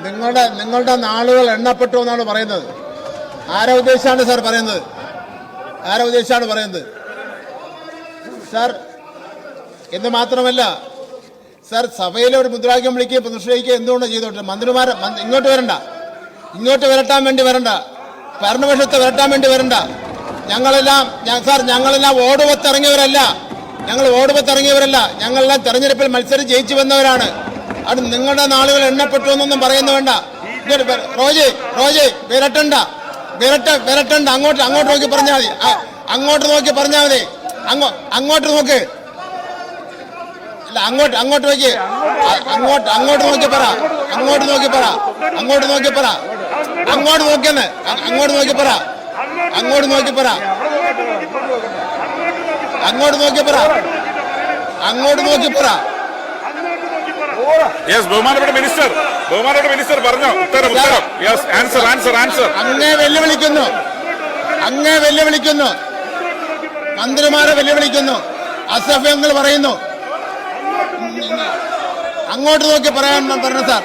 നിങ്ങളുടെ നാളുകൾ എണ്ണപ്പെട്ടു എന്നാണ് പറയുന്നത്. ആരെ ഉദ്ദേശിച്ചാണ് സാർ പറയുന്നത്? ആരെ ഉദ്ദേശിച്ചാണ് പറയുന്നത് സാർ? എന്ന് മാത്രമല്ല സാർ, സഭയിലെ ഒരു മുദ്രാവാക്യം വിളിക്കുകയും പ്രതിഷേധിക്കുകയും എന്തുകൊണ്ട് ചെയ്തോട്ടെ? മന്ത്രിമാർ ഇങ്ങോട്ട് വരണ്ട, ഇങ്ങോട്ട് വരട്ടാൻ വേണ്ടി വരണ്ട, ഭരണപക്ഷത്തെ വരട്ടാൻ വേണ്ടി വരണ്ട. ഞങ്ങളെല്ലാം ഓടുപത്തിറങ്ങിയവരല്ല, ഞങ്ങളെല്ലാം തെരഞ്ഞെടുപ്പിൽ മത്സരം ജയിച്ചു വന്നവരാണ്. അത് നിങ്ങളുടെ നാളുകൾ എണ്ണപ്പെട്ടു എന്നൊന്നും പറയുന്ന വേണ്ട. റോജി വിരട്ടണ്ട, അങ്ങോട്ട് നോക്കി പറഞ്ഞാൽ മതി, അങ്ങോട്ട് നോക്കി പറഞ്ഞാൽ മതി, അങ്ങോട്ട് നോക്ക്, അല്ല അങ്ങോട്ട് നോക്കി, അങ്ങോട്ട് നോക്കി പറ, അങ്ങോട്ട് നോക്കിയെന്ന്, അങ്ങോട്ട് നോക്കി പറ, അങ്ങോട്ട് നോക്കി പറ. യെസ്, ബഹുമാനപ്പെട്ട മിനിസ്റ്റർ പറഞ്ഞു. ഉത്തരം. Yes, answer. അങ്ങേ വെല്ലുവിളിക്കുന്നു, മന്ത്രിമാരെ വെല്ലുവിളിക്കുന്നു, അസഭ്യങ്ങൾ പറയുന്നു. അങ്ങോട്ട് നോക്കി പറയാൻ പറഞ്ഞു സാർ.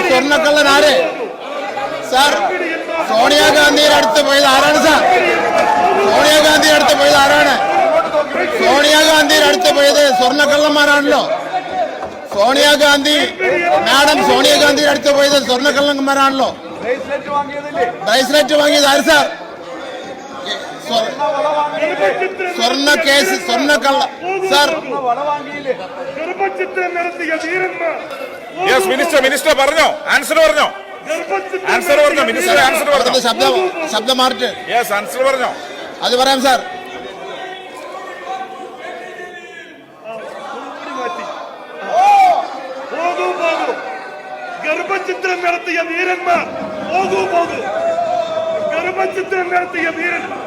സ്വർണ്ണക്കള്ളൻ ആര് സാർ? സോണിയാഗാന്ധിയുടെ അടുത്ത് പോയത് ആരാണ് സാർ? സോണിയാഗാന്ധിയുടെ അടുത്ത് പോയത് സ്വർണ്ണക്കള്ളന്മാരാണല്ലോ. സോണിയാഗാന്ധിയുടെ അടുത്ത് പോയത് സ്വർണ്ണക്കള്ളന്മാരാണല്ലോ. ബ്രേസ്ലെറ്റ് വാങ്ങിയത് ആര് സാർ? സ്വർണ്ണക്കള്ള സാർ. യെസ്, മിനിസ്റ്റർ പറഞ്ഞോ, ആൻസർ പറഞ്ഞോ. മിനിസ്റ്റർ ആൻസർ പറഞ്ഞോ. ശബ്ദം മാറിട്ട് യെസ്, ആൻസർ പറഞ്ഞോ. അത് പറയാം സാർ. ഗർഭചിത്രം നടത്തിയ വീരന്മാർ പോകൂ. ഗർഭചിത്രം നടത്തിയ വീരന്മാർ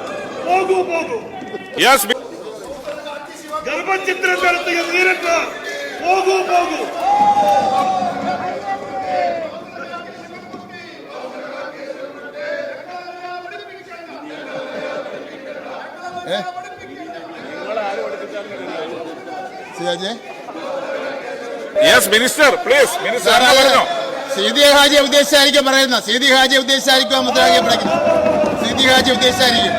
പോകൂ. യെസ്, ഗർഭചിത്രം നടത്തിയ വീരന്മാർ പോകൂ. Yes minister, please. മിനിസ്റ്റർ പറഞ്ഞോ. സീതി ഹാജിയെ ഉദ്ദേശിച്ചായിരിക്കും പറയുന്നത്. സീതി ഹാജിയെ ഉദ്ദേശിച്ചായിരിക്കും മുദ്രാവാക്യം വിളിക്കുന്നത്. സീതി ഹാജിയെ ഉദ്ദേശിച്ചായിരിക്കും.